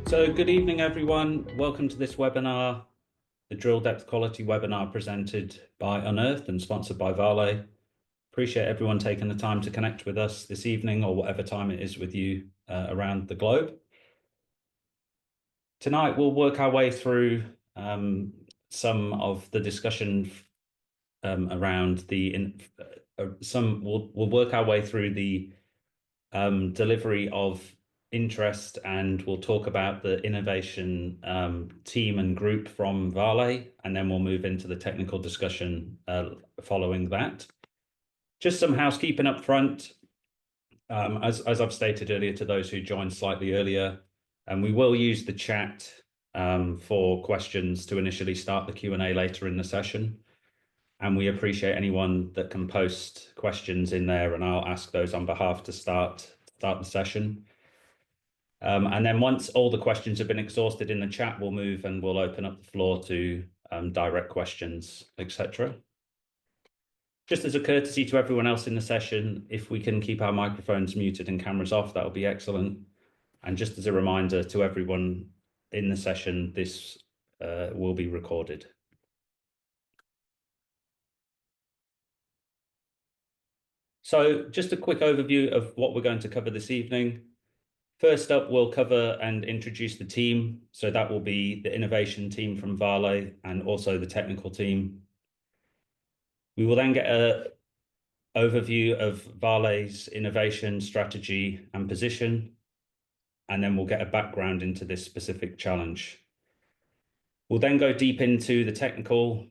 So good evening, everyone. Welcome to this webinar, the Drill Depth Quality webinar presented by Unearthed and sponsored by Vale. Appreciate everyone taking the time to connect with us this evening or whatever time it is with you around the globe. Tonight, we'll work our way through some of the discussion around the, we'll work our way through the delivery of interest, and we'll talk about the innovation team and group from Vale, and then we'll move into the technical discussion following that. Just some housekeeping up front. As I've stated earlier to those who joined slightly earlier, and we will use the chat for questions to initially start the Q&A later in the session. And we appreciate anyone that can post questions in there, and I'll ask those on behalf to start the session. And then once all the questions have been exhausted in the chat, we'll move and we'll open up the floor to direct questions, etc. Just as a courtesy to everyone else in the session, if we can keep our microphones muted and cameras off, that would be excellent. And just as a reminder to everyone in the session, this will be recorded. So just a quick overview of what we're going to cover this evening. First up, we'll cover and introduce the team. So that will be the innovation team from Vale and also the technical team. We will then get an overview of Vale's innovation strategy and position, and then we'll get a background into this specific challenge. We'll then go deep into the technical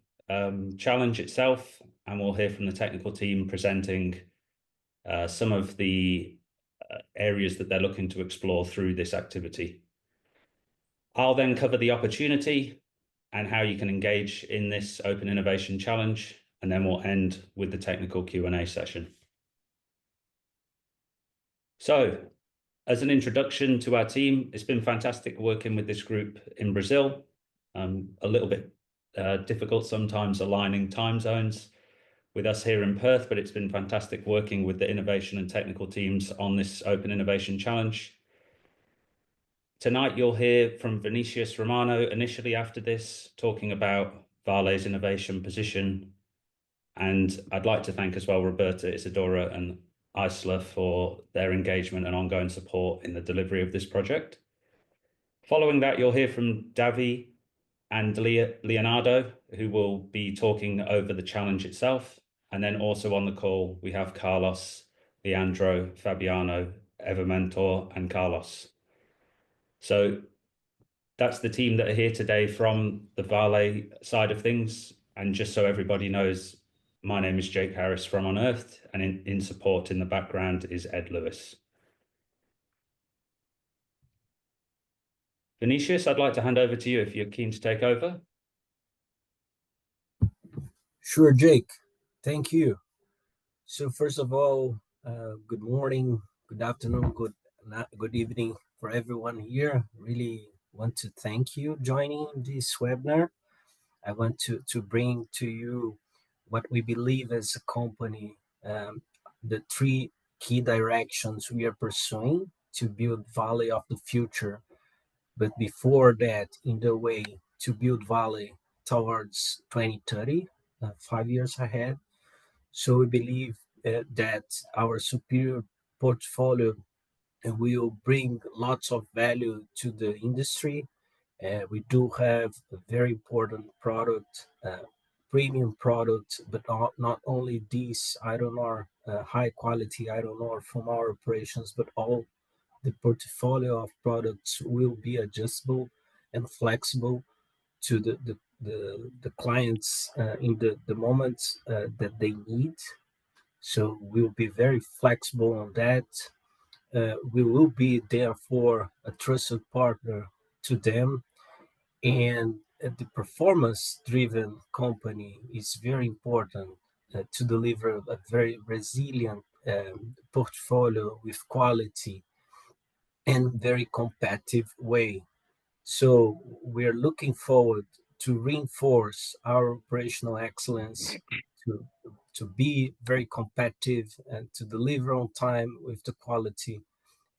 challenge itself, and we'll hear from the technical team presenting some of the areas that they're looking to explore through this activity. I'll then cover the opportunity and how you can engage in this open innovation challenge, and then we'll end with the technical Q&A session. So, as an introduction to our team, it's been fantastic working with this group in Brazil. A little bit difficult sometimes aligning time zones with us here in Perth, but it's been fantastic working with the innovation and technical teams on this Open Innovation Challenge. Tonight, you'll hear from Vinicius Romano initially after this, talking about Vale's innovation position. And I'd like to thank as well Roberta, Isadora, and Isla for their engagement and ongoing support in the delivery of this project. Following that, you'll hear from Davi and Leonardo, who will be talking over the challenge itself. And then also on the call, we have Carlos, Leandro, Fabiano, Evermentor, and Carlos. So that's the team that are here today from the Vale side of things. And just so everybody knows, my name is Jake Harris from Unearthed, and in support in the background is Ed Lewis. Vinicius, I'd like to hand over to you if you're keen to take over. Sure, Jake. Thank you. So first of all, good morning, good afternoon, good evening for everyone here. Really want to thank you joining this webinar. I want to bring to you what we believe as a company, the three key directions we are pursuing to build Vale of the future. But before that, in the way to build Vale towards 2030, 5 years ahead. So we believe that our superior portfolio will bring lots of value to the industry. We do have a very important product, premium product, but not only this iron ore, high quality iron ore from our operations, but all the portfolio of products will be adjustable and flexible to the clients in the moments that they need. So we'll be very flexible on that. We will be therefore a trusted partner to them, and the performance-driven company is very important to deliver a very resilient portfolio with quality and very competitive way. So we're looking forward to reinforce our operational excellence, to be very competitive and to deliver on time with the quality.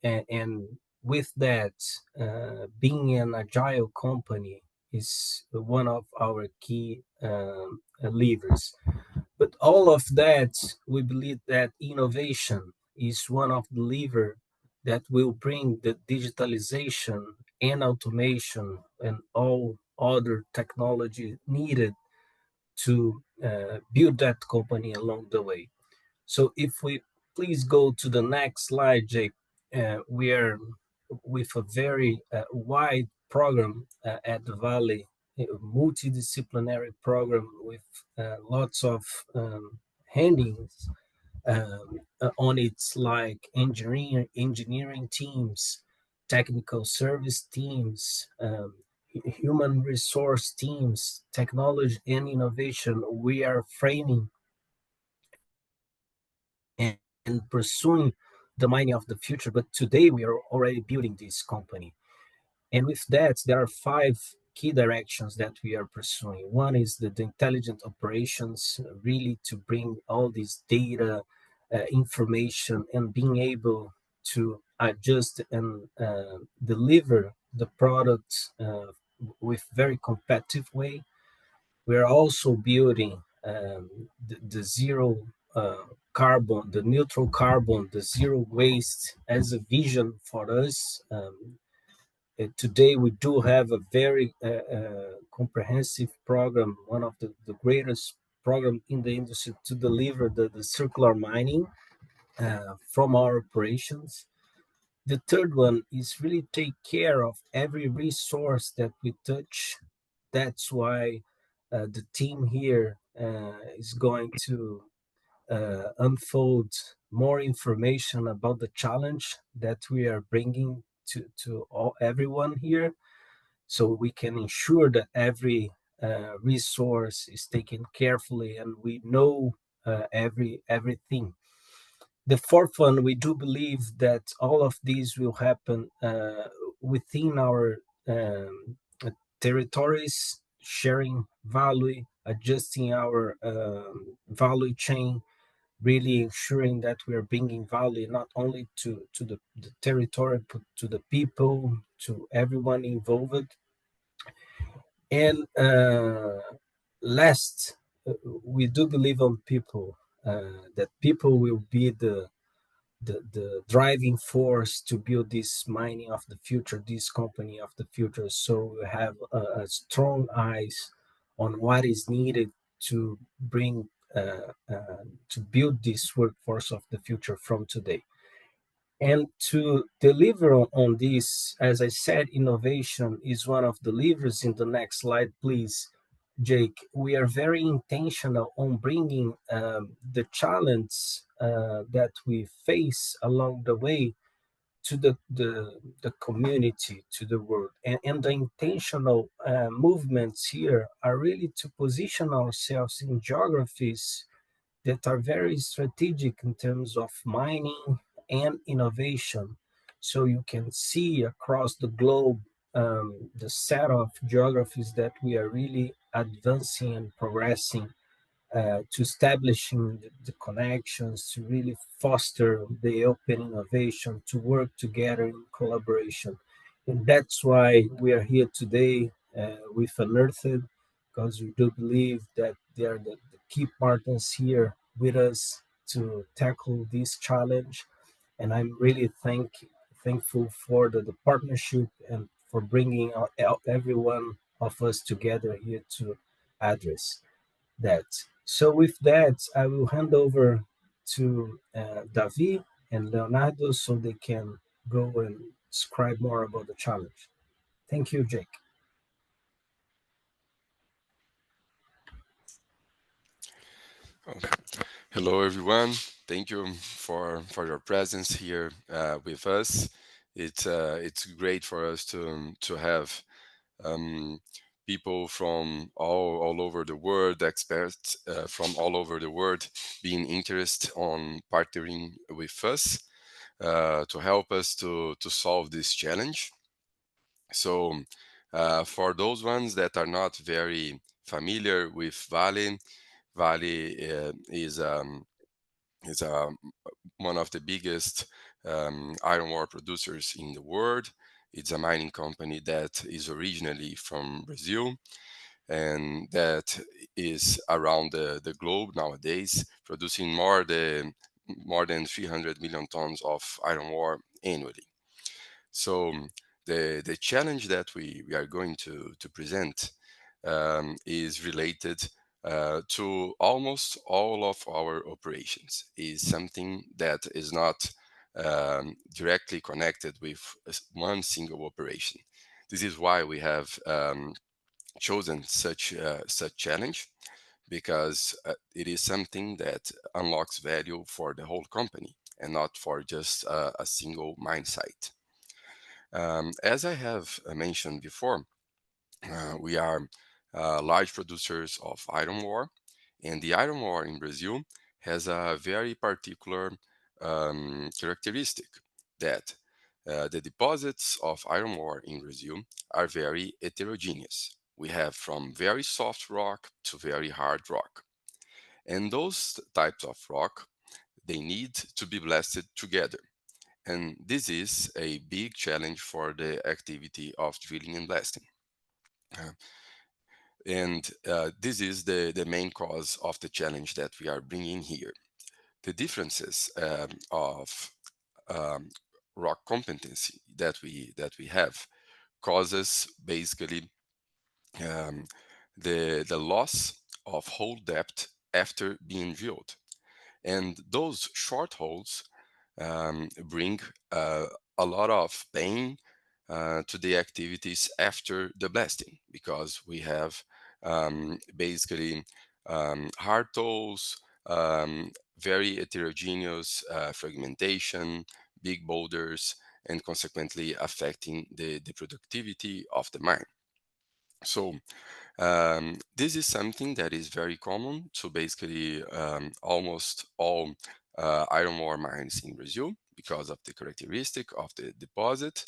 And with that, being an agile company is one of our key levers. But all of that, we believe that innovation is one of the lever that will bring the digitalization and automation and all other technology needed to build that company along the way. So if we please go to the next slide, Jake, we are with a very wide program at the Valley, a multidisciplinary program with lots of handings on its like engineering teams, technical service teams, human resource teams, technology and innovation. We are framing and pursuing the mining of the future. But today we are already building this company. And with that, there are five key directions that we are pursuing. One is the intelligent operations, really to bring all this data, information, and being able to adjust and deliver the product with very competitive way. We are also building the zero carbon, the neutral carbon, the zero waste as a vision for us. Today, we do have a very comprehensive program, one of the greatest program in the industry to deliver the circular mining from our operations. The third one is really take care of every resource that we touch. That's why the team here is going to unfold more information about the challenge that we are bringing to everyone here, so we can ensure that every resource is taken carefully and we know everything. The fourth one, we do believe that all of these will happen within our territories, sharing value, adjusting our value chain, really ensuring that we are bringing value not only to the territory, but to the people, to everyone involved. And last, we do believe on people, that people will be the driving force to build this mining of the future, this company of the future. So we have a strong eyes on what is needed to bring to build this workforce of the future from today. And to deliver on this, as I said, innovation is one of the levers. In the next slide, please, Jake. We are very intentional on bringing the challenge that we face along the way to the community, to the world. And the intentional movements here are really to position ourselves in geographies that are very strategic in terms of mining and innovation. So you can see across the globe the set of geographies that we are really advancing and progressing to establishing the connections, to really foster the open innovation, to work together in collaboration. And that's why we are here today with Unearthed, because we do believe that they are the key partners here with us to tackle this challenge. And I'm really thankful for the partnership and for bringing every one of us together here to address that. So with that, I will hand over to Davi and Leonardo so they can go and describe more about the challenge. Thank you, Jake. Okay. Hello, everyone. Thank you for your presence here with us. It's great for us to have um, people from all over the world, experts from all over the world, being interested on partnering with us to help us to solve this challenge. So, for those ones that are not very familiar with Vale, Vale is one of the biggest iron ore producers in the world. It's a mining company that is originally from Brazil and that is around the globe nowadays, producing more than 300 million tons of iron ore annually. So the challenge that we are going to present is related to almost all of our operations. Is something that is not directly connected with one single operation. This is why we have chosen such challenge, because it is something that unlocks value for the whole company and not for just a single mine site. As I have mentioned before, we are large producers of iron ore, and the iron ore in Brazil has a very particular characteristic that the deposits of iron ore in Brazil are very heterogeneous. We have from very soft rock to very hard rock. And those types of rock, they need to be blasted together. And this is a big challenge for the activity of drilling and blasting. Uh, and this is the main cause of the challenge that we are bringing here. The differences of um, rock competency that we have causes basically um, the loss of hole depth after being drilled, and those short holes bring a lot of pain to the activities after the blasting, because we have basically hard holes, very heterogeneous fragmentation, big boulders, and consequently affecting the productivity of the mine. So this is something that is very common to basically almost all iron ore mines in Brazil because of the characteristic of the deposit.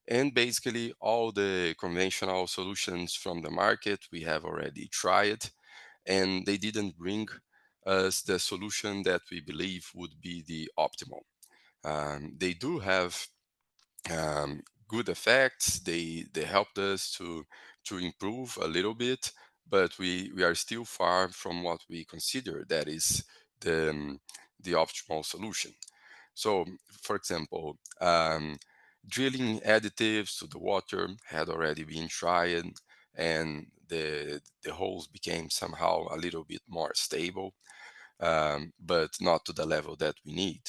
And basically all the conventional solutions from the market we have already tried, and they didn't bring us the solution that we believe would be the optimal. They do have good effects. They helped us to improve a little bit, but we are still far from what we consider that is the optimal solution. So, for example, drilling additives to the water had already been tried, and the holes became somehow a little bit more stable, but not to the level that we need.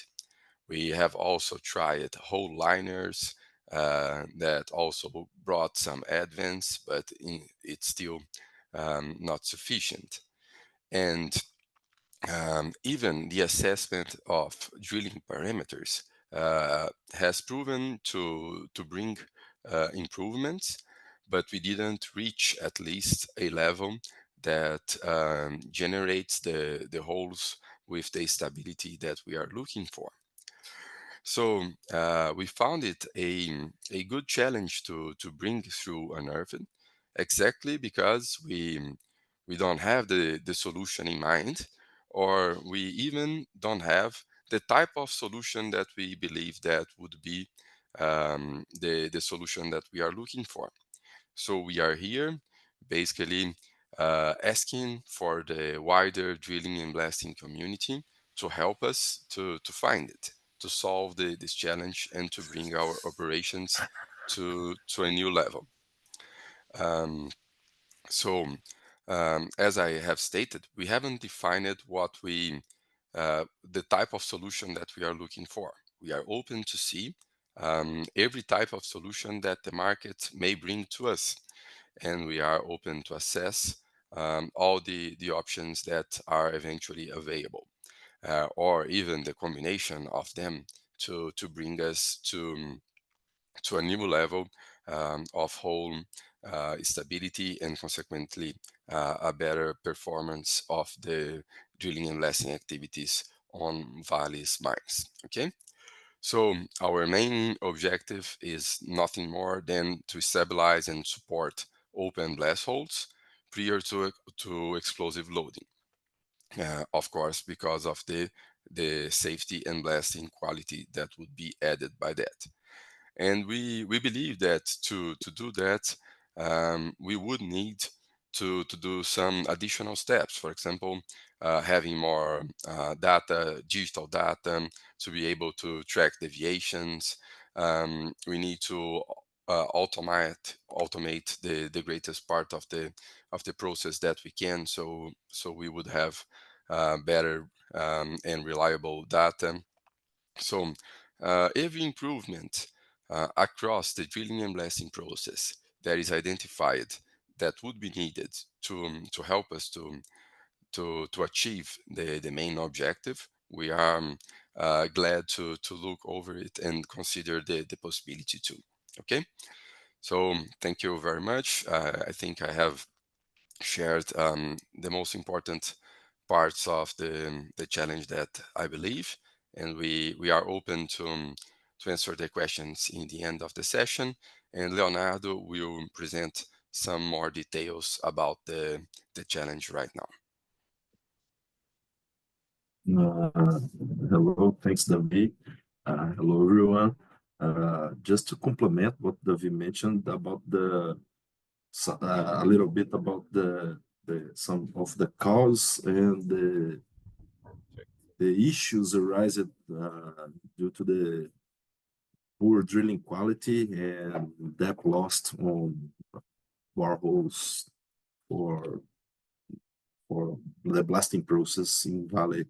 We have also tried hole liners that also brought some advance, but it's still not sufficient. And even the assessment of drilling parameters has proven to bring improvements, but we didn't reach at least a level that generates the holes with the stability that we are looking for. So we found it a good challenge to bring through Unearthed, exactly because we don't have the solution in mind, or we even don't have the type of solution that we believe that would be the solution that we are looking for. So we are here basically asking for the wider drilling and blasting community to help us to find it, to solve this challenge, and to bring our operations to a new level. Um, so, as I have stated, we haven't defined the type of solution that we are looking for. We are open to see every type of solution that the market may bring to us, and we are open to assess all the options that are eventually available, or even the combination of them to bring us to a new level of whole stability, and consequently a better performance of the drilling and blasting activities on Vale's mines. Okay. So our main objective is nothing more than to stabilize and support open blast holes prior to explosive loading. Of course, because of the the safety and blasting quality that would be added by that. And we believe that to do that, we would need to do some additional steps. For example, having more data, digital data, to be able to track deviations. We need to automate the greatest part of the process that we can, so we would have better and reliable data. So every improvement across the drilling and blasting process that is identified that would be needed to help us to achieve the main objective, we are glad to look over it and consider the possibility too. Okay, so thank you very much. I think I have shared the most important parts of the challenge that I believe, and we are open to answer the questions in the end of the session. And Leonardo will present some more details about the challenge right now. Hello, thanks, Davi. Hello, everyone. Just to complement what Davi mentioned about a little bit about some of the cause and the issues arising due to the poor drilling quality and depth lost on boreholes for the blasting process in Vale.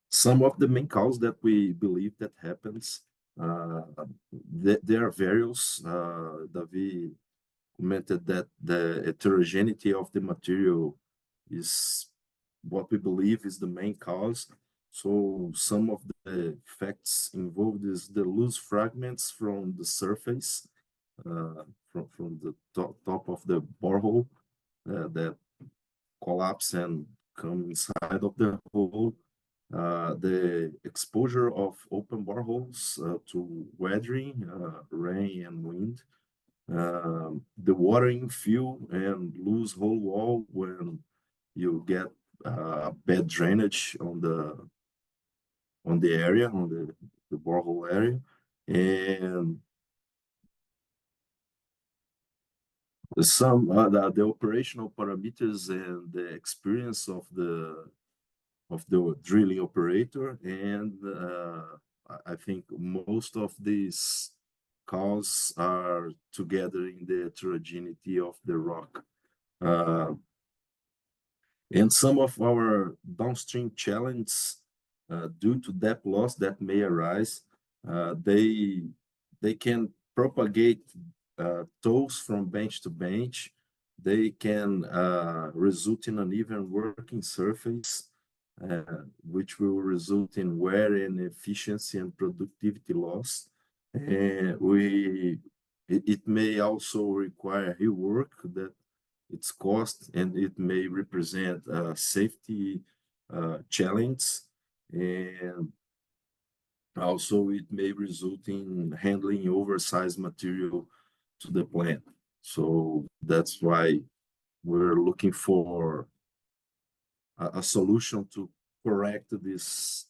Some of the main causes that we believe that happens, there are various. Davi commented that the heterogeneity of the material is what we believe is the main cause. So some of the facts involved is the loose fragments from the surface, from the top of the borehole that collapse and come inside of the hole. The exposure of open boreholes to weathering, rain and wind, the watering fill and loose hole wall when you get bad drainage on the area, on the borehole area, and some the operational parameters and the experience of the drilling operator. And I think most of these causes are together in the heterogeneity of the rock. And some of our downstream challenges due to depth loss that may arise, they can propagate toes from bench to bench. They can result in uneven working surface, which will result in wear and efficiency and productivity loss. It may also require rework that its cost, and it may represent a safety challenge, and also it may result in handling oversized material to the plant. So that's why we're looking for a solution to correct this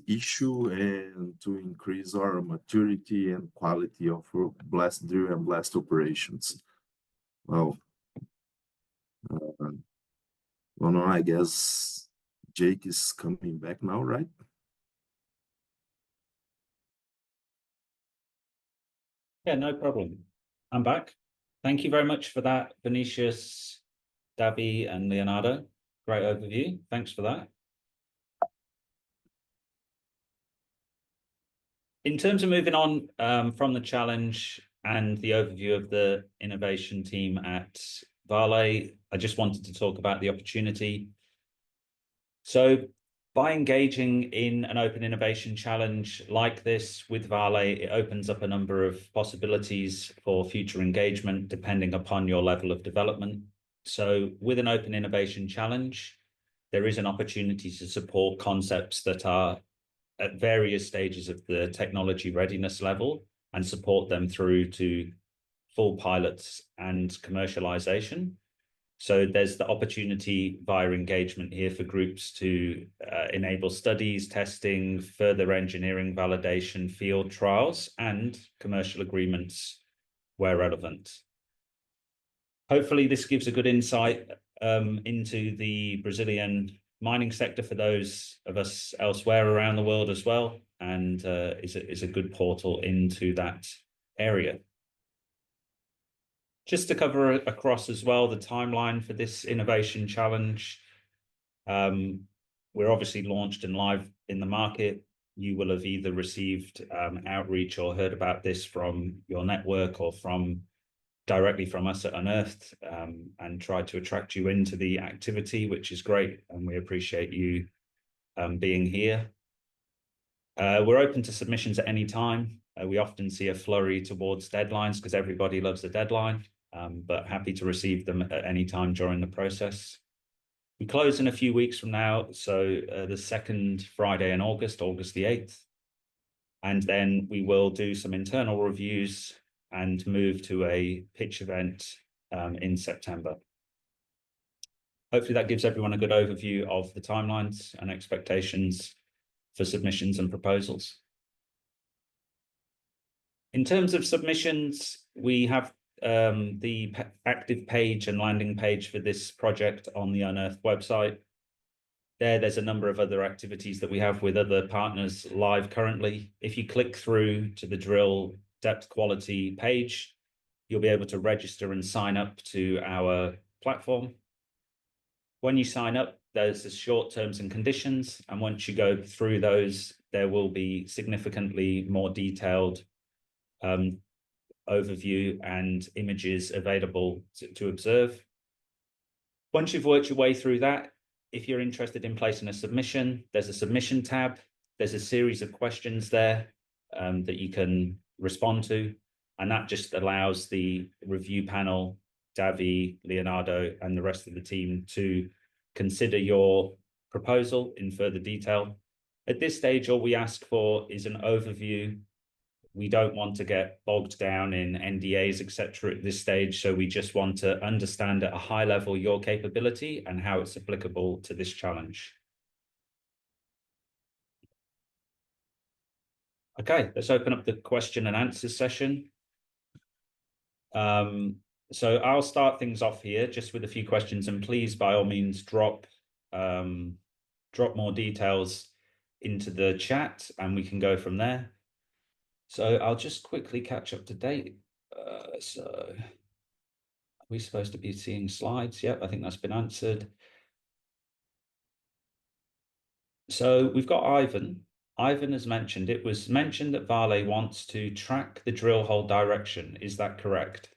issue and to increase our maturity and quality of drill and blast operations. Well, no, I guess Jake is coming back now, right? Yeah, no problem. I'm back. Thank you very much for that, Vinicius, Davi, and Leonardo. Great overview. Thanks for that. In terms of moving on from the challenge and the overview of the innovation team at Vale, I just wanted to talk about the opportunity. So by engaging in an open innovation challenge like this with Vale, it opens up a number of possibilities for future engagement depending upon your level of development. So with an open innovation challenge, there is an opportunity to support concepts that are at various stages of the technology readiness level and support them through to full pilots and commercialization. So there's the opportunity via engagement here for groups to enable studies, testing, further engineering validation, field trials, and commercial agreements where relevant. Hopefully this gives a good insight into the Brazilian mining sector for those of us elsewhere around the world as well, and is a good portal into that area. Just to cover across as well the timeline for this innovation challenge. We're obviously launched and live in the market. You will have either received outreach or heard about this from your network or directly from us at Unearthed, and tried to attract you into the activity, which is great, and we appreciate you being here. We're open to submissions at any time. We often see a flurry towards deadlines because everybody loves a deadline, but happy to receive them at any time during the process. We close in a few weeks from now, so the second Friday in August, August the 8th. And then we will do some internal reviews and move to a pitch event in September. Hopefully that gives everyone a good overview of the timelines and expectations for submissions and proposals. In terms of submissions, we have the active page and landing page for this project on the Unearthed website. There's a number of other activities that we have with other partners live currently. If you click through to the drill depth quality page, you'll be able to register and sign up to our platform. When you sign up, there's the short terms and conditions, and once you go through those, there will be significantly more detailed overview and images available to observe. Once you've worked your way through that, if you're interested in placing a submission, there's a submission tab. There's a series of questions there that you can respond to, and that just allows the review panel, Davi, Leonardo, and the rest of the team to consider your proposal in further detail. At this stage, all we ask for is an overview. We don't want to get bogged down in NDAs, etc. at this stage, so we just want to understand at a high level your capability and how it's applicable to this challenge. Okay, let's open up the question and answer session. So I'll start things off here just with a few questions, and please, by all means, drop more details into the chat and we can go from there. So I'll just quickly catch up to date. So are we supposed to be seeing slides? Yep, I think that's been answered. So we've got Ivan. Ivan has mentioned, it was mentioned that Vale wants to track the drill hole direction. Is that correct?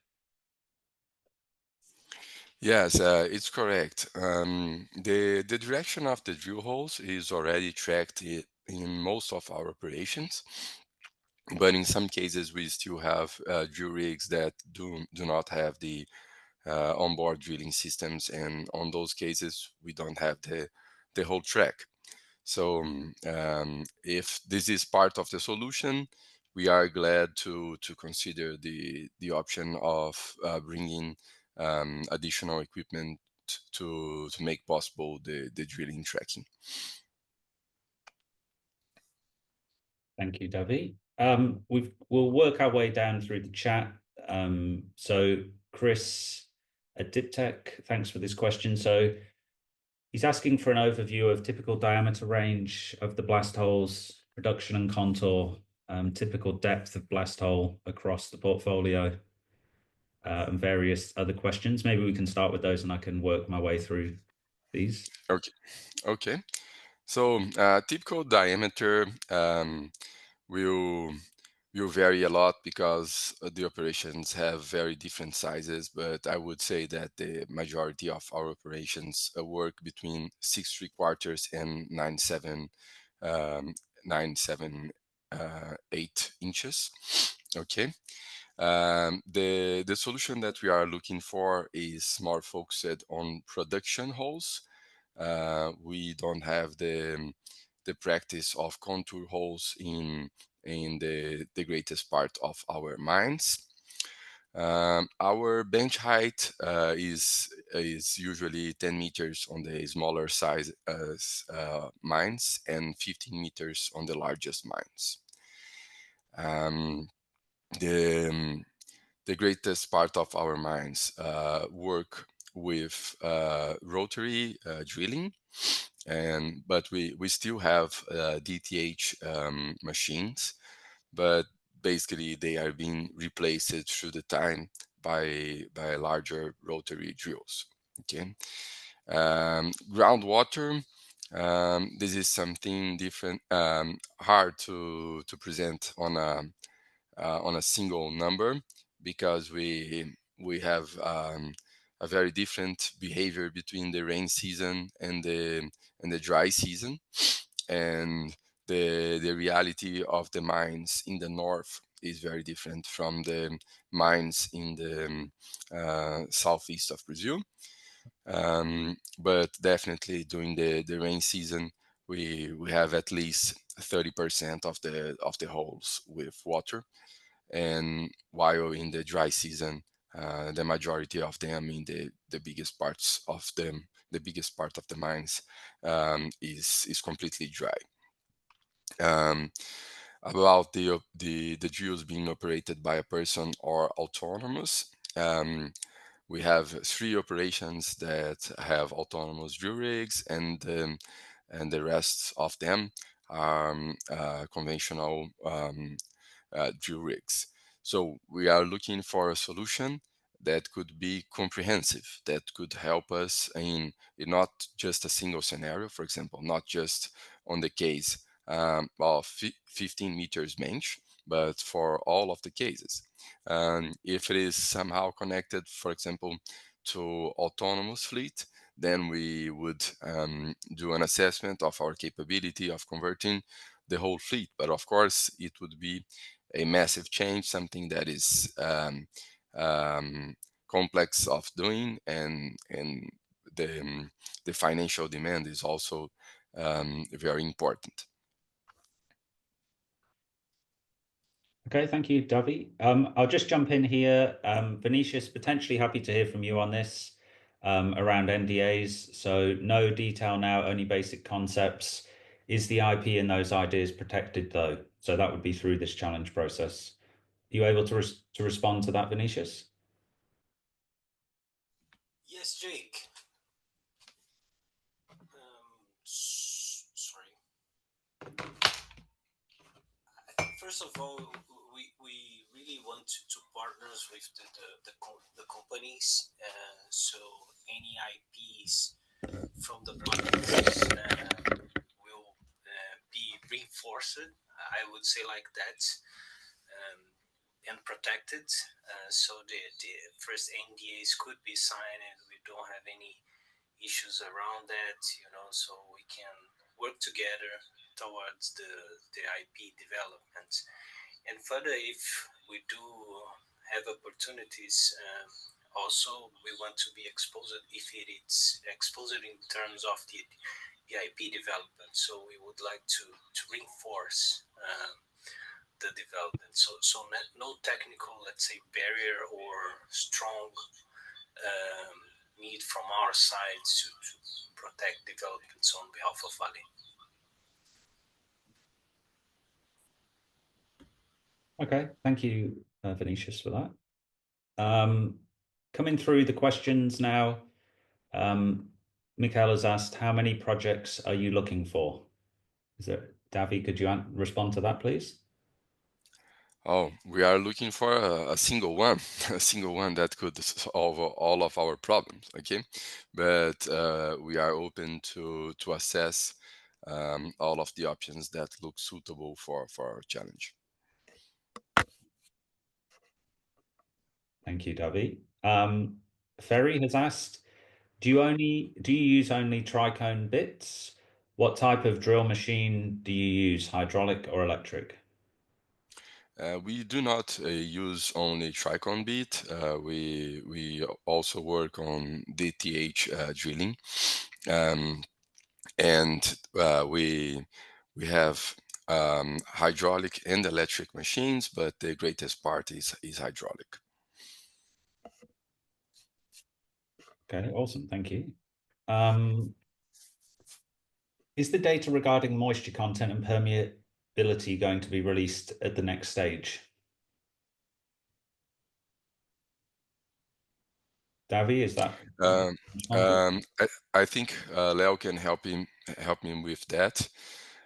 Yes, it's correct. The direction of the drill holes is already tracked in most of our operations, but in some cases we still have drill rigs that do not have the onboard drilling systems, and on those cases we don't have the whole track. So if this is part of the solution, we are glad to consider the option of bringing additional equipment to make possible the drilling tracking. Thank you, Davi. We'll work our way down through the chat. So Chris at Diptech, thanks for this question. So he's asking for an overview of typical diameter range of the blast holes, production and contour, typical depth of blast hole across the portfolio, and various other questions. Maybe we can start with those and I can work my way through these. Okay. So typical diameter will vary a lot because the operations have very different sizes, but I would say that the majority of our operations work between 6¾ and 9.7/8 inches. Okay. The solution that we are looking for is more focused on production holes. We don't have the practice of contour holes in the greatest part of our mines. Our bench height is usually 10 meters on the smaller size mines and 15 meters on the largest mines. The greatest part of our mines work with rotary drilling, but we still have DTH machines, but basically they are being replaced through the time by larger rotary drills. Okay, groundwater. This is something different, hard to present on a single number, because we have a very different behavior between the rain season and the dry season, and the reality of the mines in the north is very different from the mines in the southeast of Brazil. But definitely during the rain season, we have at least 30% of the holes with water, and while in the dry season, the majority of them in the biggest parts of them, the biggest part of the mines is completely dry. About the drills being operated by a person or autonomous, we have 3 operations that have autonomous drill rigs, and the rest of them are conventional drill rigs. So we are looking for a solution that could be comprehensive, that could help us in not just a single scenario, for example, not just on the case of 15 meters bench, but for all of the cases. If it is somehow connected, for example, to autonomous fleet, then we would do an assessment of our capability of converting the whole fleet. But of course, it would be a massive change, something that is complex of doing, and the financial demand is also very important. Okay, thank you, Davi. I'll just jump in here. Vinicius, potentially happy to hear from you on this around NDAs. So no detail now, only basic concepts. Is the IP in those ideas protected though? So that would be through this challenge process. Are you able to respond to that, Vinicius? Yes, Jake. Sorry. First of all, we really want to partners with the companies. So any IPs from the partners will be reinforced. I would say like that. And protected, so the first NDAs could be signed, and we don't have any issues around that, so we can work together towards the IP development. And further, if we do have opportunities, also we want to be exposed if it is exposed in terms of the IP development. So we would like to reinforce the development. So no technical, let's say, barrier or strong need from our side to protect developments on behalf of Vale. Okay, thank you, Vinicius, for that. Coming through the questions now, Mikhail has asked, how many projects are you looking for? Is there, Davi, could you respond to that, please? Oh, we are looking for a single one, a single one that could solve all of our problems. Okay, but we are open to assess all of the options that look suitable for our challenge. Thank you, Davi. Ferry has asked, do you use only tricone bits? What type of drill machine do you use, hydraulic or electric? We do not use only tricone bit. We also work on DTH drilling, and we have hydraulic and electric machines, but the greatest part is hydraulic. Okay, awesome. Thank you. Is the data regarding moisture content and permeability going to be released at the next stage? Davi, is that? I think Leo can help me with that.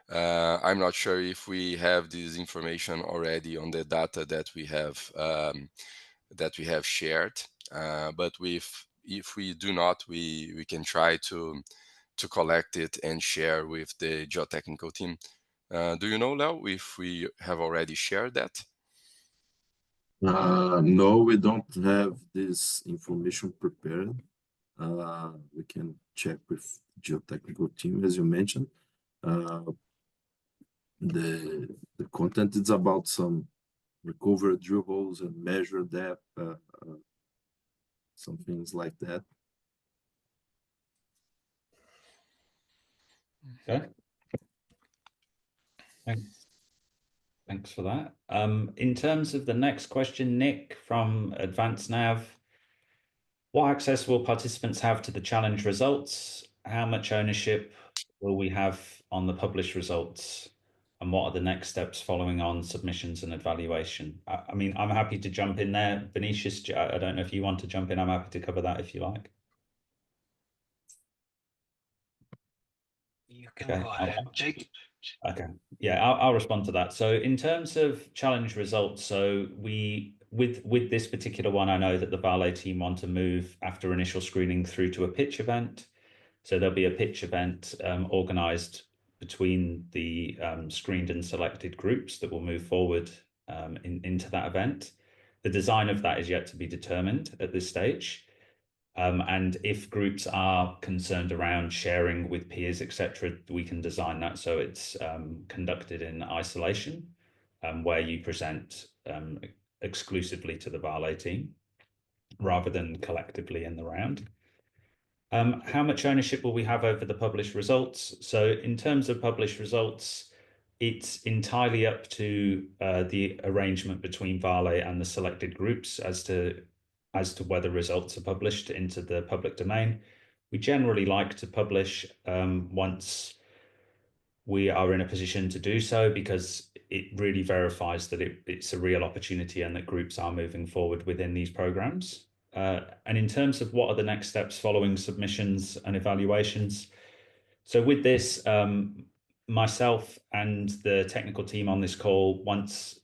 I'm not sure if we have this information already on the data that we have shared, but if we do not, we can try to collect it and share with the geotechnical team. Do you know, Leo, if we have already shared that? No, we don't have this information prepared. We can check with geotechnical team, as you mentioned. The content is about some recover drill holes and measure depth, some things like that. Okay. Thanks. Thanks for that. In terms of the next question, Nick from Advanced Nav, what access will participants have to the challenge results? How much ownership will we have on the published results? And what are the next steps following on submissions and evaluation? I mean, I'm happy to jump in there. Vinicius, I don't know if you want to jump in. I'm happy to cover that if you like. You can go ahead, Jake. Okay, yeah, I'll respond to that. So in terms of challenge results, so with this particular one, I know that the Vale team want to move after initial screening through to a pitch event. So there'll be a pitch event organized between the screened and selected groups that will move forward into that event. The design of that is yet to be determined at this stage. And if groups are concerned around sharing with peers, etc., we can design that so it's conducted in isolation, where you present exclusively to the Vale team rather than collectively in the round. How much ownership will we have over the published results? So in terms of published results, it's entirely up to the arrangement between Vale and the selected groups as to whether results are published into the public domain. We generally like to publish once we are in a position to do so, because it really verifies that it's a real opportunity and that groups are moving forward within these programs. And in terms of what are the next steps following submissions and evaluations, so with this, myself and the technical team on this call, once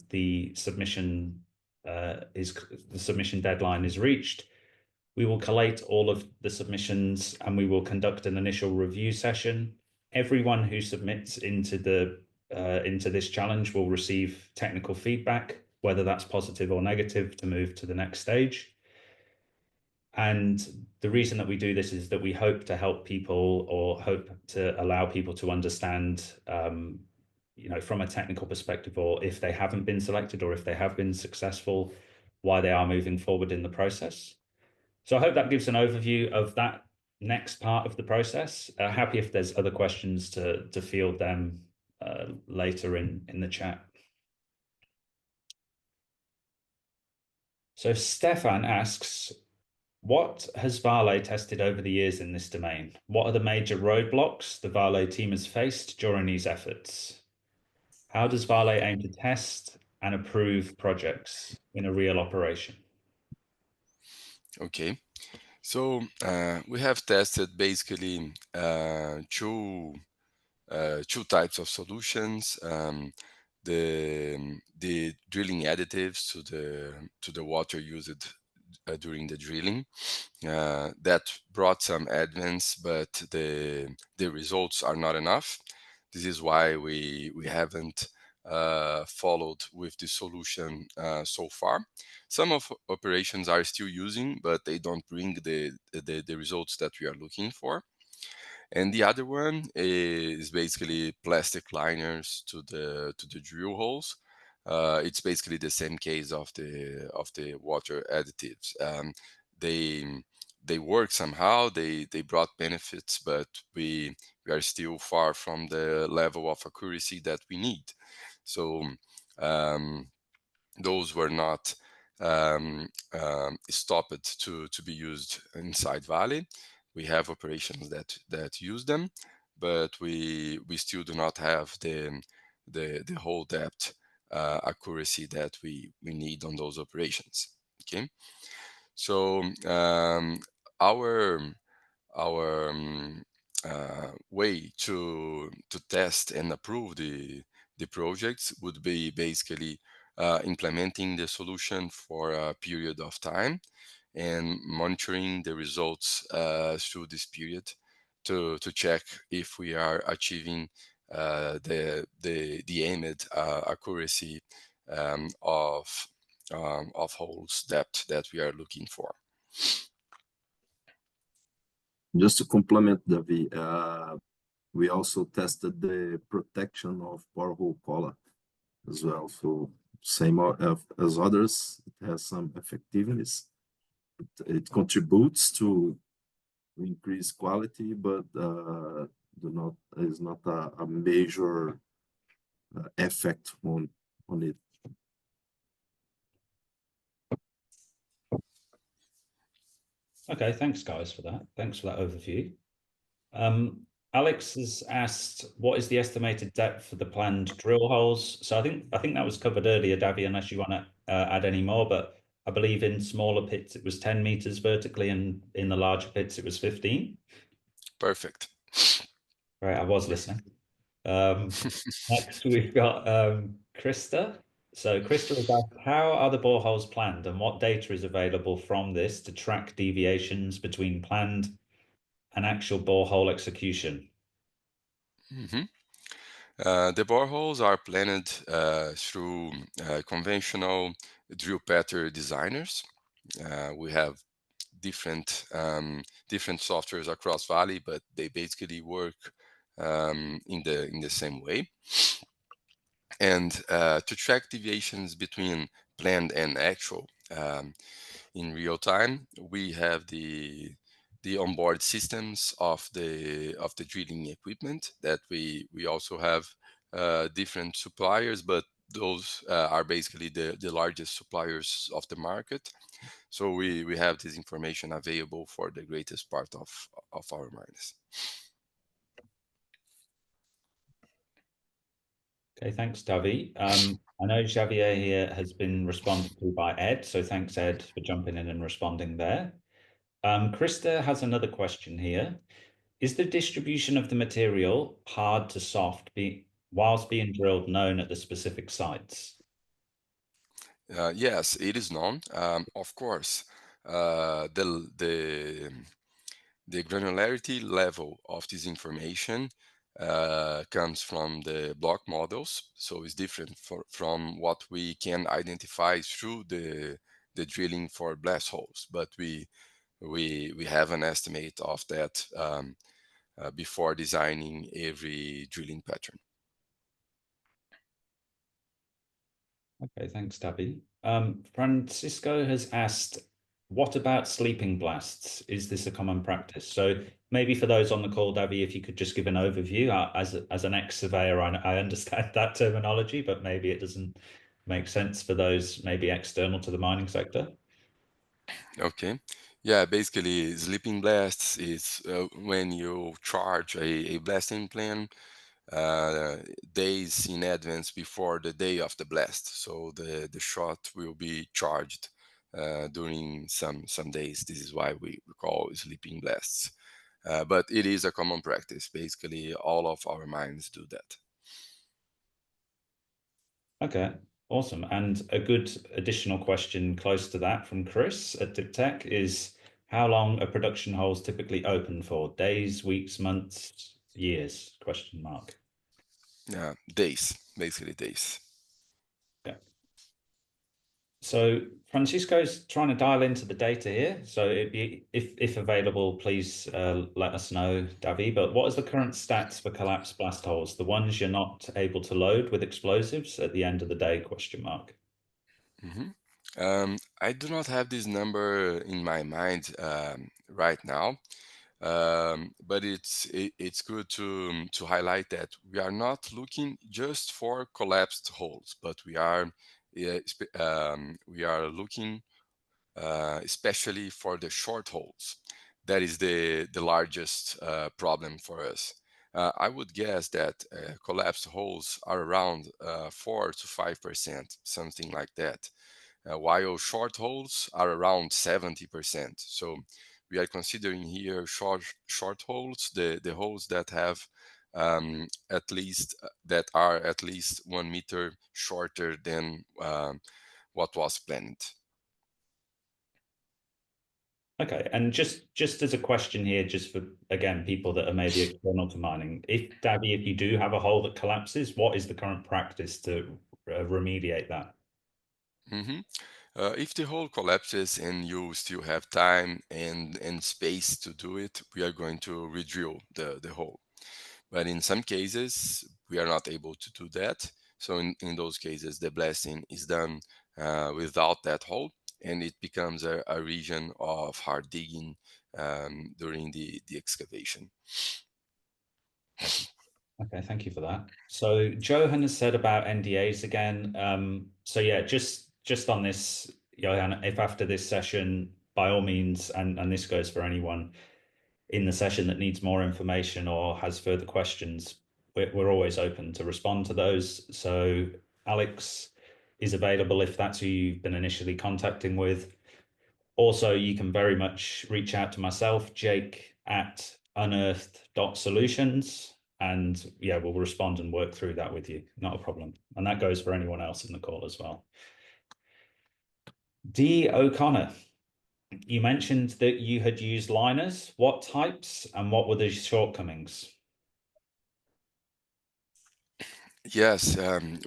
the submission deadline is reached, we will collate all of the submissions and we will conduct an initial review session. Everyone who submits into this challenge will receive technical feedback, whether that's positive or negative, to move to the next stage. And the reason that we do this is that we hope to help people, or hope to allow people to understand, from a technical perspective, or if they haven't been selected or if they have been successful, why they are moving forward in the process. So I hope that gives an overview of that next part of the process. Happy if there's other questions to field them later in the chat. So Stefan asks, what has Vale tested over the years in this domain? What are the major roadblocks the Vale team has faced during these efforts? How does Vale aim to test and approve projects in a real operation? Okay, so we have tested basically two types of solutions. The drilling additives to the water used during the drilling, that brought some advance, but the results are not enough. This is why we haven't followed with the solution so far. Some of operations are still using, but they don't bring the results that we are looking for. And the other one is basically plastic liners to the drill holes. It's basically the same case of the water additives. They work somehow. They brought benefits, but we are still far from the level of accuracy that we need. So those were not stopped to be used inside Vale. We have operations that use them, but we still do not have the whole depth accuracy that we need on those operations. Okay, so our way to test and approve the projects would be basically implementing the solution for a period of time and monitoring the results through this period to check if we are achieving the aimed accuracy of holes depth that we are looking for. Just to complement, Davi, we also tested the protection of borehole collar as well. So same as others, it has some effectiveness. It contributes to increase quality, but is not a major effect on it. Okay, thanks guys for that. Thanks for that overview. Alex has asked, what is the estimated depth for the planned drill holes? So I think that was covered earlier, Davi, unless you want to add any more, but I believe in smaller pits it was 10 meters vertically, and in the larger pits it was 15. Perfect. Right, I was listening. Next we've got Krista. So Krista has asked, how are the boreholes planned and what data is available from this to track deviations between planned and actual borehole execution? The boreholes are planned through conventional drill pattern designers. We have different softwares across Vale, but they basically work in the same way. And to track deviations between planned and actual in real time, we have the onboard systems of the drilling equipment that we also have different suppliers, but those are basically the largest suppliers of the market. So we have this information available for the greatest part of our mines. Okay, thanks, Davi. I know Xavier here has been responded to by Ed, so thanks, Ed, for jumping in and responding there. Krista has another question here. Is the distribution of the material hard to soft whilst being drilled known at the specific sites? Yes, it is known. Of course, the granularity level of this information comes from the block models, so it's different from what we can identify through the drilling for blast holes. But we have an estimate of that before designing every drilling pattern. Okay, thanks, Davi. Francisco has asked, what about sleeping blasts? Is this a common practice? So maybe for those on the call, Davi, if you could just give an overview. As an ex-surveyor, I understand that terminology, but maybe it doesn't make sense for those maybe external to the mining sector. Okay. Yeah, basically, sleeping blasts is when you charge a blasting plan days in advance before the day of the blast. So the shot will be charged during some days. This is why we call sleeping blasts. But it is a common practice. Basically, all of our mines do that. Okay, awesome. And a good additional question close to that from Chris at DipTech is, how long are production holes typically open for? Days, weeks, months, years? Question mark. Days, basically days. Yeah. So Francisco's trying to dial into the data here. So it'd be, if available, please let us know, Davi. But what is the current stats for collapsed blast holes? The ones you're not able to load with explosives at the end of the day? Question mark. I do not have this number in my mind right now, but it's good to highlight that we are not looking just for collapsed holes, but we are we are looking especially for the short holes. That is the largest problem for us. I would guess that collapsed holes are around 4 to 5%, something like that, while short holes are around 70%. So we are considering here short holes, the holes that have at least that are at least 1 meter shorter than what was planned. Okay, and just as a question here, just for again people that are maybe external to mining, if Davy, if you do have a hole that collapses, what is the current practice to remediate that? Mm-hmm. If the hole collapses and you still have time and space to do it, we are going to re-drill the hole. But in some cases, we are not able to do that. So in those cases, the blasting is done without that hole, and it becomes a region of hard digging during the excavation. Okay, thank you for that. So Johan has said about NDAs again. So yeah, just on this, Johan, if after this session, by all means, and this goes for anyone in the session that needs more information or has further questions, we're always open to respond to those. So Alex is available if that's who you've been initially contacting with. Also, you can very much reach out to myself, Jake at unearthed.solutions, and yeah, we'll respond and work through that with you. Not a problem. And that goes for anyone else in the call as well. D. O'Connor, you mentioned that you had used liners. What types and what were the shortcomings? Yes,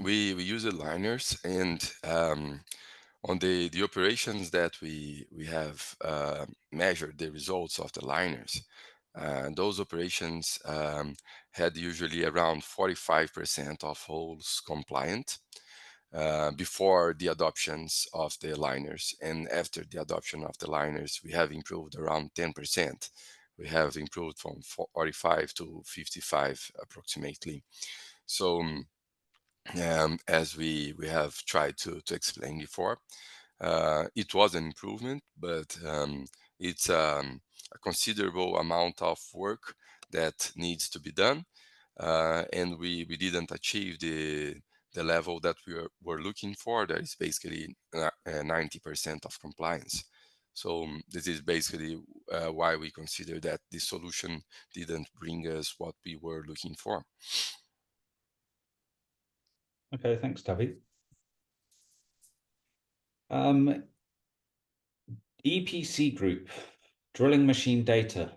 we use the liners, and on the operations that we have measured the results of the liners. Those operations had usually around 45% of holes compliant before the adoptions of the liners, and after the adoption of the liners, we have improved around 10%. We have improved from 45 to 55 approximately. So as we have tried to explain before, it was an improvement, but it's a considerable amount of work that needs to be done, and we didn't achieve the level that we were looking for. That is basically 90% of compliance. So this is basically why we consider that the solution didn't bring us what we were looking for. Okay, thanks, Tavi. EPC group, drilling machine data.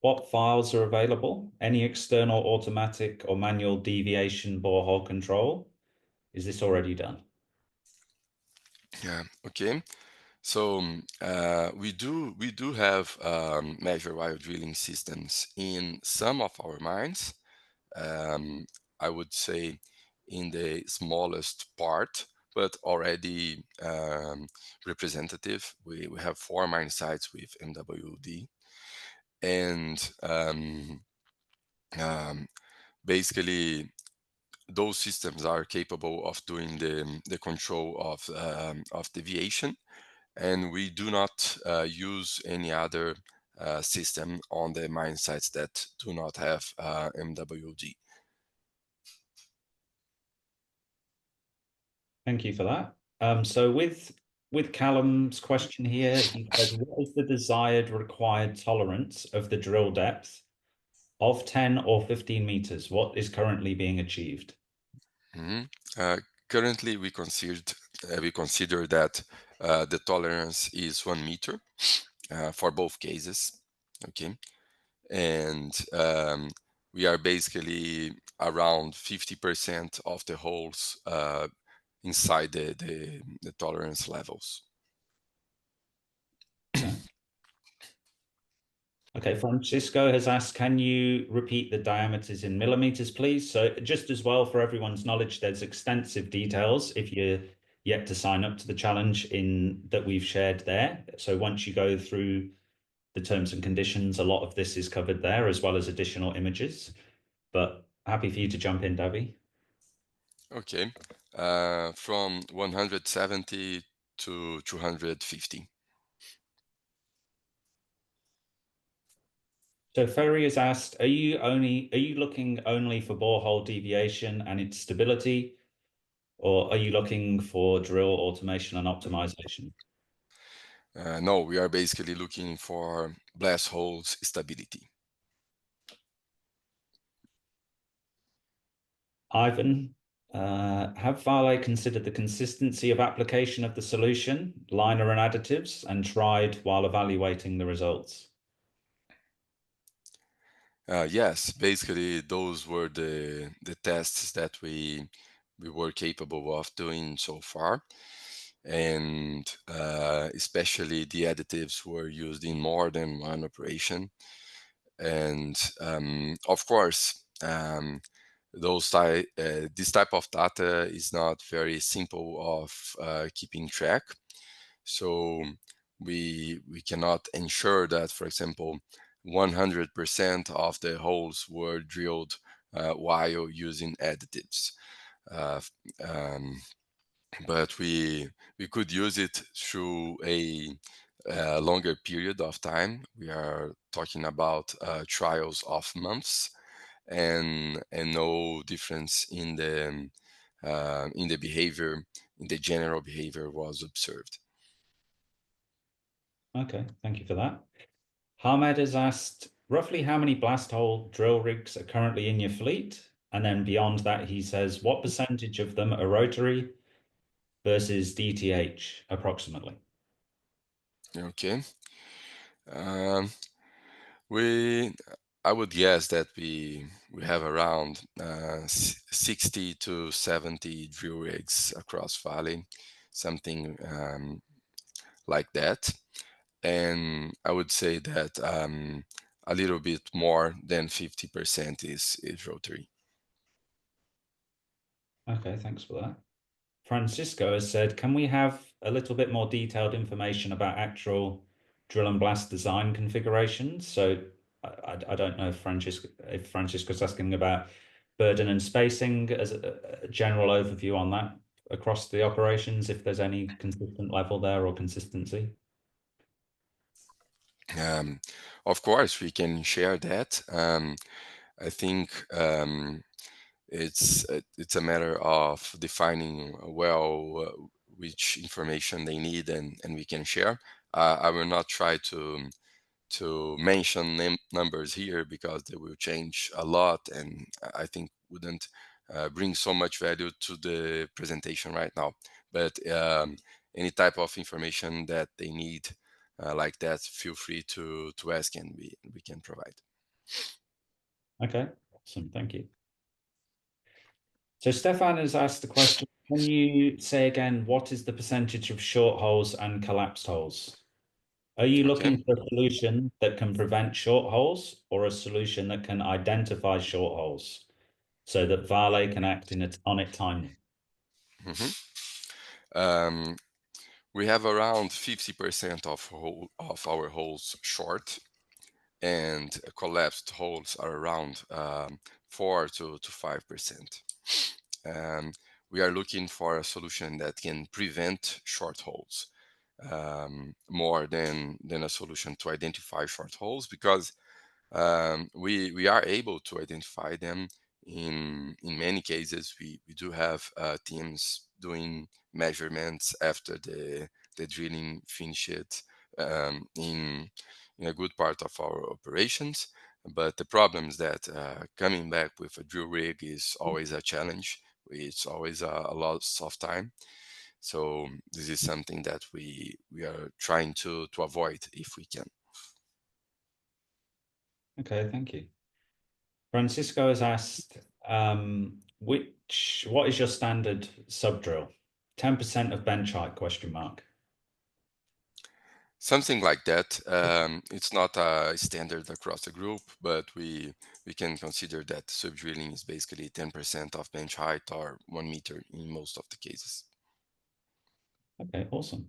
What files are available? Any external automatic or manual deviation borehole control? Is this already done? Yeah, okay. So we do have measure while drilling systems in some of our mines. I would say in the smallest part, but already representative. We have 4 mine sites with MWD, and basically those systems are capable of doing the control of deviation, and we do not use any other system on the mine sites that do not have MWD. Thank you for that. So with Callum's question here, he says, what is the desired required tolerance of the drill depth of 10 or 15 meters? What is currently being achieved? Currently, we consider that the tolerance is 1 meter for both cases. Okay, and we are basically around 50% of the holes inside the tolerance levels. Okay. Okay, Francisco has asked, can you repeat the diameters in millimeters, please? So just as well for everyone's knowledge, there's extensive details if you're yet to sign up to the challenge in that we've shared there. So once you go through the terms and conditions, a lot of this is covered there as well as additional images. But happy for you to jump in, Davy. Okay, from 170 to 250. So Ferry has asked, are you looking only for borehole deviation and its stability, or are you looking for drill automation and optimization? No, we are basically looking for blast holes stability. Ivan, have Vale considered the consistency of application of the solution, liner and additives, and tried while evaluating the results? Yes, basically those were the tests that we were capable of doing so far, and especially the additives were used in more than one operation, and of course this type of data is not very simple of keeping track, so we cannot ensure that, for example, 100% of the holes were drilled while using additives. Uh, um, but we could use it through a longer period of time. We are talking about trials of months, and no difference in the behavior, in the general behavior was observed. Okay, thank you for that. Hamed has asked, roughly how many blast hole drill rigs are currently in your fleet? And then beyond that, he says, what percentage of them are rotary versus DTH approximately? Okay. Um, we I would guess that we have around 60 to 70 drill rigs across Vale, something like that. And I would say that a little bit more than 50% is rotary. Okay, thanks for that. Francisco has said, can we have a little bit more detailed information about actual drill and blast design configurations? So I don't know if Francisco's asking about burden and spacing as a general overview on that across the operations, if there's any consistent level there or consistency. Um, of course, we can share that. I think it's a matter of defining well which information they need, and we can share. I will not try to mention numbers here because they will change a lot, and I think wouldn't bring so much value to the presentation right now. But any type of information that they need like that, feel free to ask, and we can provide. Okay, awesome. Thank you. So Stefan has asked the question, can you say again, what is the percentage of short holes and collapsed holes? Are you Okay. looking for a solution that can prevent short holes or a solution that can identify short holes so that Vale can act on it timely? Mhm. Um, we have around 50% of our holes short, and collapsed holes are around 4 to 5%. Um, we are looking for a solution that can prevent short holes more than a solution to identify short holes, because we are able to identify them. In many cases, we do have teams doing measurements after the drilling finished in a good part of our operations. But the problem is that coming back with a drill rig is always a challenge. It's always a loss of time. So this is something that we are trying to avoid if we can. Okay, thank you. Francisco has asked, what is your standard sub drill? 10% of bench height, question mark. Something like that. It's not a standard across the group, but we can consider that sub drilling is basically 10% of bench height or 1 meter in most of the cases. Okay, awesome.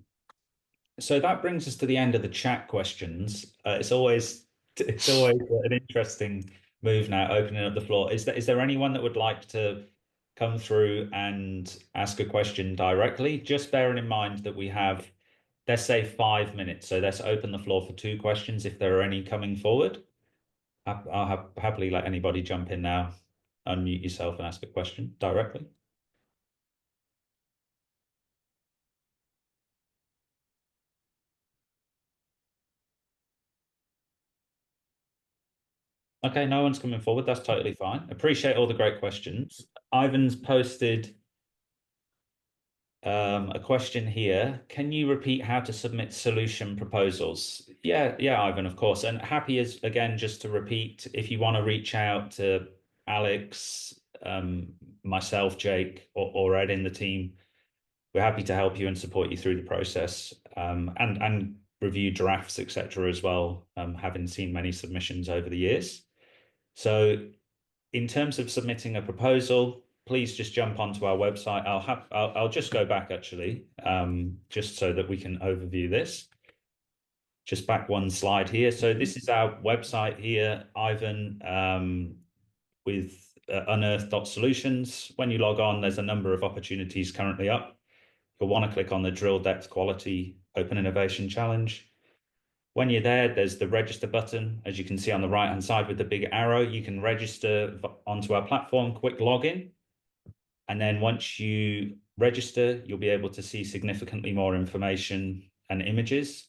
So that brings us to the end of the chat questions. It's always an interesting move now, opening up the floor. Is there anyone that would like to come through and ask a question directly, just bearing in mind that we have, let's say, 5 minutes. So let's open the floor for 2 questions if there are any coming forward. I'll happily let anybody jump in now, unmute yourself and ask a question directly. Okay, no one's coming forward. That's totally fine. Appreciate all the great questions. Ivan's posted a question here. Can you repeat how to submit solution proposals? Yeah, Ivan, of course. And happy as again, just to repeat, if you want to reach out to Alex, myself, Jake, or Ed in the team, we're happy to help you and support you through the process, and review drafts, etc. as well, having seen many submissions over the years. So in terms of submitting a proposal, please just jump onto our website. I'll just go back actually, just so that we can overview this. Just back one slide here. So this is our website here, Ivan, with unearth.solutions. When you log on, there's a number of opportunities currently up. You'll want to click on the Drill Depth Quality Open Innovation Challenge. When you're there, there's the register button. As you can see on the right-hand side with the big arrow, you can register onto our platform, quick login. And then once you register, you'll be able to see significantly more information and images.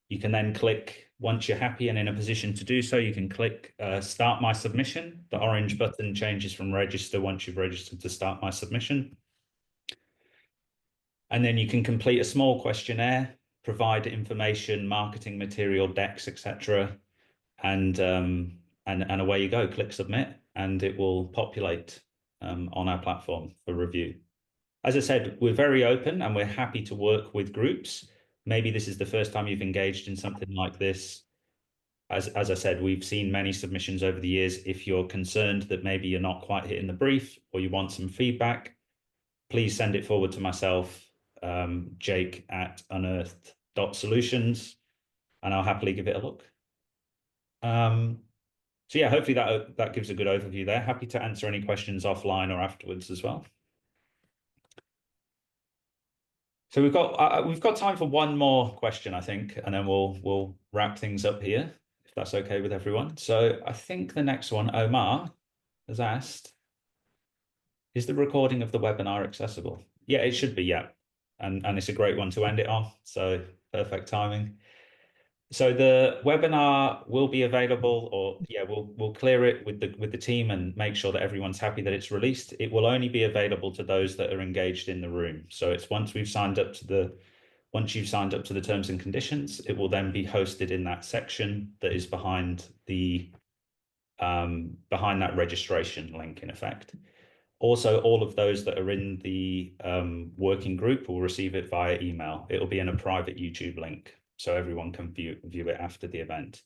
You can then click, once you're happy and in a position to do so, you can click Start My Submission. The orange button changes from register once you've registered to Start My Submission. And then you can complete a small questionnaire, provide information, marketing material, decks, etc. And away you go. Click submit, and it will populate on our platform for review. As I said, we're very open and we're happy to work with groups. Maybe this is the first time you've engaged in something like this. As I said, we've seen many submissions over the years. If you're concerned that maybe you're not quite hitting the brief or you want some feedback, please send it forward to myself, Jake at unearthed.solutions, and I'll happily give it a look. So yeah, hopefully that gives a good overview there. Happy to answer any questions offline or afterwards as well. So we've got time for one more question, I think, and then we'll wrap things up here, if that's okay with everyone. So I think the next one, Omar has asked, is the recording of the webinar accessible? Yeah, it should be, yeah. And it's a great one to end it on, so perfect timing. So the webinar will be available, or yeah, we'll clear it with the team and make sure that everyone's happy that it's released. It will only be available to those that are engaged in the room. So it's once you've signed up to the terms and conditions, it will then be hosted in that section that is behind that registration link, in effect. Also, all of those that are in the working group will receive it via email. It'll be in a private YouTube link, so everyone can view it after the event.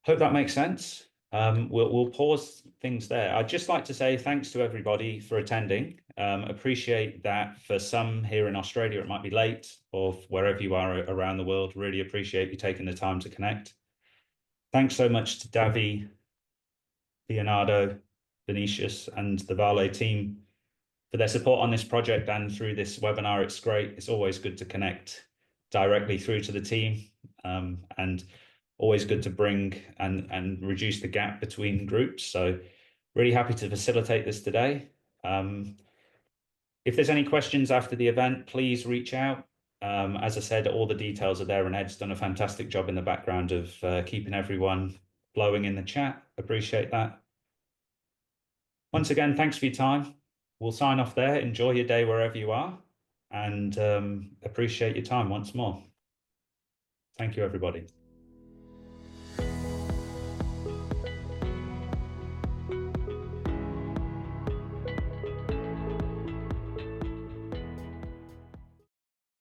Hope that makes sense. We'll pause things there. I'd just like to say thanks to everybody for attending. Appreciate that for some here in Australia, it might be late, or wherever you are around the world. Really appreciate you taking the time to connect. Thanks so much to Davi, Leonardo, Vinicius, and the Vale team for their support on this project and through this webinar. It's great. It's always good to connect directly through to the team, and always good to bring and reduce the gap between groups. So really happy to facilitate this today. If there's any questions after the event, please reach out. As I said, all the details are there, and Ed's done a fantastic job in the background of keeping everyone flowing in the chat. Appreciate that. Once again, thanks for your time. We'll sign off there. Enjoy your day wherever you are, and appreciate your time once more. Thank you, everybody.